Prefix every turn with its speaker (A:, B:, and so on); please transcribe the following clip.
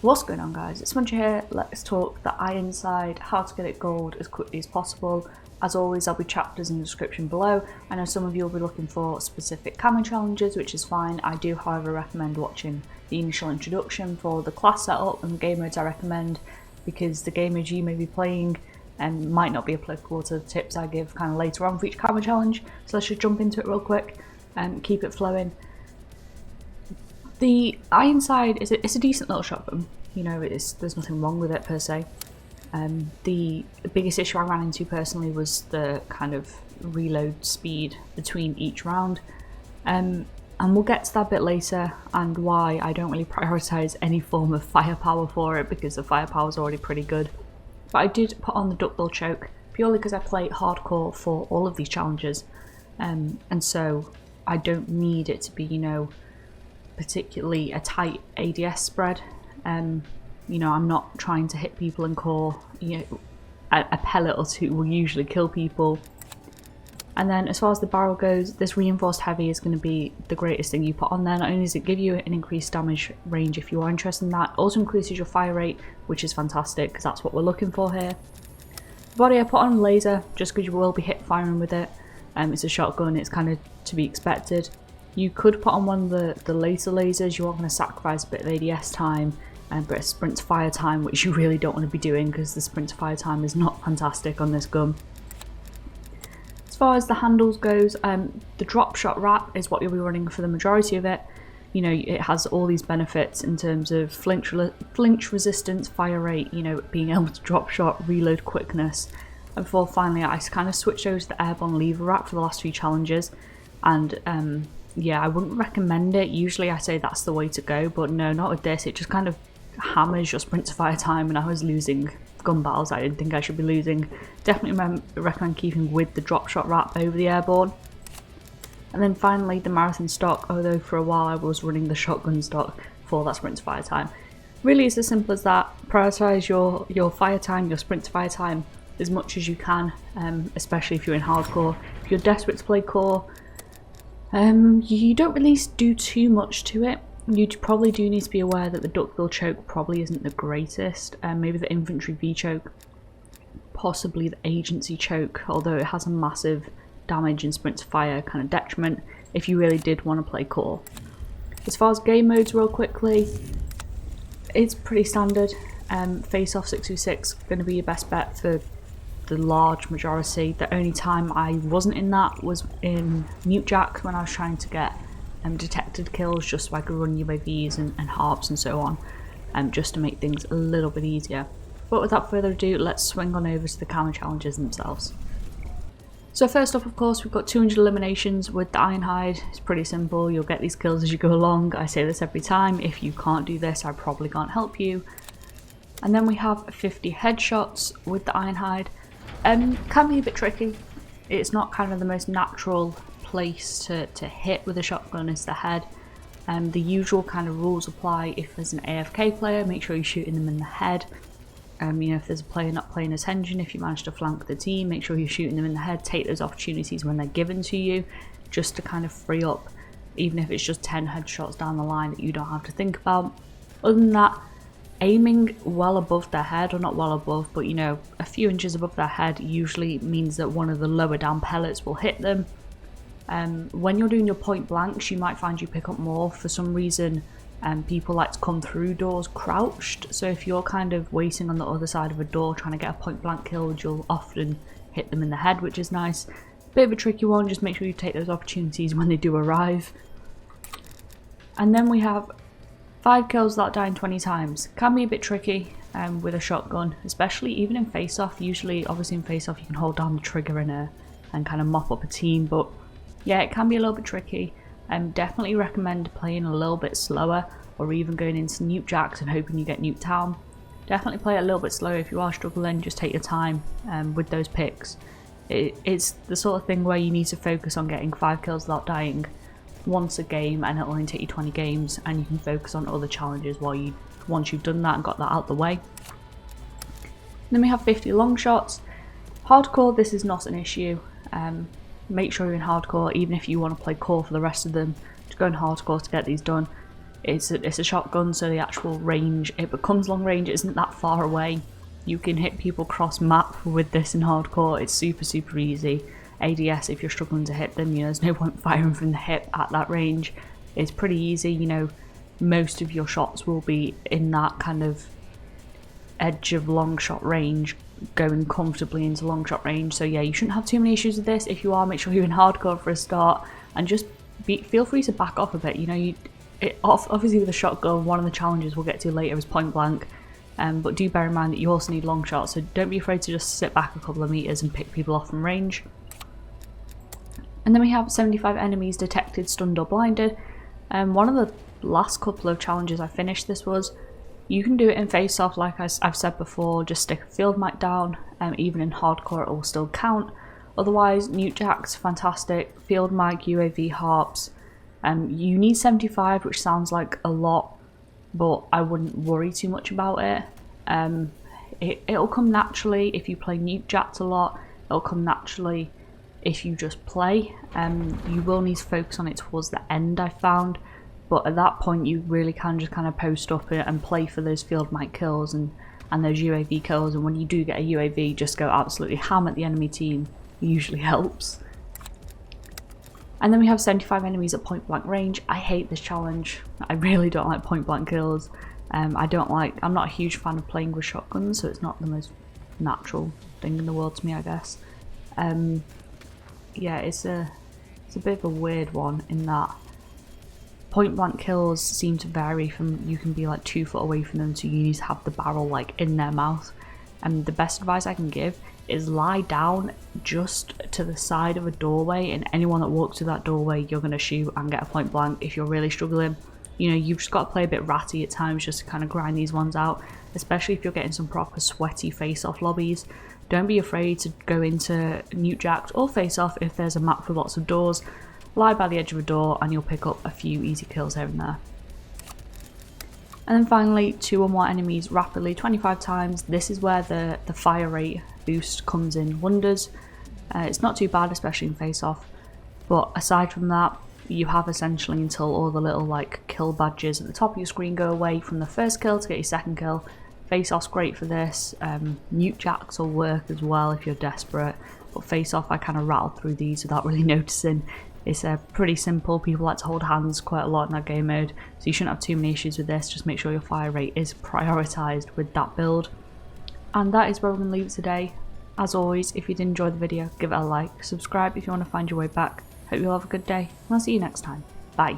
A: What's going on, guys? It's Muncher here. Let's talk the Ironside, how to get it gold as quickly as possible. As always, there'll be chapters in the description below. I know some of you will be looking for specific camo challenges, which is fine. I do, however, recommend watching the initial introduction for the class setup and the game modes I recommend, because the game modes you may be playing might not be applicable to the tips I give kind of later on for each camo challenge. So let's just jump into it real quick and keep it flowing. The Ironside is a decent little shotgun. You know, there's nothing wrong with it per se. The biggest issue I ran into personally was the kind of reload speed between each round. And we'll get to that a bit later, and why I don't really prioritise any form of firepower for it, because the firepower is already pretty good. But I did put on the duckbill choke purely because I play hardcore for all of these challenges, and so I don't need it to be, you know, particularly a tight ADS spread. You know, I'm not trying to hit people in core. You know, a pellet or two will usually kill people. And then as far as the barrel goes, this reinforced heavy is going to be the greatest thing you put on there. Not only does it give you an increased damage range if you are interested in that, it also increases your fire rate, which is fantastic because that's what we're looking for here. The body I put on laser just because you will be hip firing with it. It's a shotgun, it's kind of to be expected. You could put on one of the laser lasers. You are going to sacrifice a bit of ADS time, but a sprint to fire time, which you really don't want to be doing because the sprint to fire time is not fantastic on this gun. As far as the handles goes, the drop shot wrap is what you'll be running for the majority of it. You know, it has all these benefits in terms of flinch resistance, fire rate, you know, being able to drop shot, reload quickness. And before finally I kind of switched over to the airborne lever wrap for the last few challenges, and yeah, I wouldn't recommend it. Usually I say that's the way to go, but no, not with this. It just kind of hammers your sprint to fire time, and I was losing gun battles I didn't think I should be losing. Definitely recommend keeping with the drop shot wrap over the airborne. And then finally the marathon stock, although for a while I was running the shotgun stock for that sprint to fire time. Really, it's as simple as that. Prioritise your fire time, your sprint to fire time as much as you can, especially if you're in hardcore. If you're desperate to play core, you don't really do too much to it. You probably do need to be aware that the duckbill choke probably isn't the greatest. Maybe the infantry V choke, possibly the agency choke, although it has a massive damage and sprint to fire kind of detriment if you really did want to play core. As far as game modes real quickly, it's pretty standard. Face off 6v6 going to be your best bet for the large majority. The only time I wasn't in that was in mute jack when I was trying to get detected kills, just so I could run UAVs and harps and so on, just to make things a little bit easier. But without further ado, let's swing on over to the camo challenges themselves. So first up, of course, we've got 200 eliminations with the Ironhide. It's pretty simple. You'll get these kills as you go along. I say this every time. If you can't do this, I probably can't help you. And then we have 50 headshots with the Ironhide. Can be a bit tricky. It's not kind of the most natural place to hit with a shotgun is the head. The usual kind of rules apply. If there's an AFK player, make sure you're shooting them in the head. You know, if there's a player not playing attention, if you manage to flank the team, make sure you're shooting them in the head. Take those opportunities when they're given to you, just to kind of free up, even if it's just 10 headshots down the line that you don't have to think about. Other than that, aiming well above their head, or not well above, but you know, a few inches above their head usually means that one of the lower down pellets will hit them. When you're doing your point blanks, you might find you pick up more. For some reason, people like to come through doors crouched, so if you're kind of waiting on the other side of a door trying to get a point blank kill, you'll often hit them in the head, which is nice. Bit of a tricky one, just make sure you take those opportunities when they do arrive. And then we have 5 kills without dying 20 times. Can be a bit tricky with a shotgun, especially even in face-off. Usually, obviously in face-off you can hold down the trigger and kind of mop up a team, but yeah, it can be a little bit tricky. Definitely recommend playing a little bit slower, or even going into nuke jacks and hoping you get nuked down. Definitely play it a little bit slower. If you are struggling, just take your time with those picks. It's the sort of thing where you need to focus on getting 5 kills without dying once a game, and it'll only take you 20 games, and you can focus on other challenges once you've done that and got that out the way. Then we have 50 long shots. Hardcore, this is not an issue. Make sure you're in hardcore, even if you want to play core for the rest of them, to go in hardcore to get these done. It's a shotgun, so the actual range, it becomes long range, it isn't that far away. You can hit people cross map with this in hardcore. It's super easy. ADS, if you're struggling to hit them, you know, there's no point firing from the hip at that range. It's pretty easy, you know, most of your shots will be in that kind of edge of long shot range, going comfortably into long shot range. So yeah, you shouldn't have too many issues with this. If you are, make sure you're in hardcore for a start, and just feel free to back off a bit. You know, obviously with a shotgun, one of the challenges we'll get to later is point blank. But do bear in mind that you also need long shots, so don't be afraid to just sit back a couple of meters and pick people off from range. And then we have 75 enemies detected, stunned or blinded. One of the last couple of challenges I finished this was, you can do it in face off like I've said before, just stick a field mic down, even in hardcore it will still count. Otherwise, Nute Jacks, fantastic, field mic, UAV, harps. You need 75, which sounds like a lot, but I wouldn't worry too much about it. It'll come naturally if you play Nute Jacks a lot. It'll come naturally if you just play. You will need to focus on it towards the end, I found, but at that point you really can just kind of post up and play for those field mic kills and those UAV kills, and when you do get a UAV, just go absolutely ham at the enemy team. It usually helps. And then we have 75 enemies at point blank range. I hate this challenge. I really don't like point blank kills. I'm not a huge fan of playing with shotguns, so it's not the most natural thing in the world to me, I guess. Yeah, it's a bit of a weird one in that point blank kills seem to vary from, you can be like 2 foot away from them to you need to have the barrel like in their mouth. And the best advice I can give is lie down just to the side of a doorway, and anyone that walks through that doorway you're going to shoot and get a point blank if you're really struggling. You know, you've just got to play a bit ratty at times just to kind of grind these ones out, especially if you're getting some proper sweaty face-off lobbies. Don't be afraid to go into Nute Jacks or face-off if there's a map with lots of doors. Lie by the edge of a door and you'll pick up a few easy kills here and there. And then finally, 2 or more enemies rapidly 25 times. This is where the fire rate boost comes in wonders. It's not too bad, especially in face-off, but aside from that, you have essentially until all the little like kill badges at the top of your screen go away from the first kill to get your second kill. Face-off's great for this. Nute Jacks will work as well if you're desperate, but face-off I kind of rattled through these without really noticing. It's pretty simple. People like to hold hands quite a lot in that game mode, so you shouldn't have too many issues with this. Just make sure your fire rate is prioritised with that build. And that is where we're going to leave it today. As always, if you did enjoy the video, give it a like, subscribe if you want to find your way back. Hope you all have a good day, and I'll see you next time. Bye.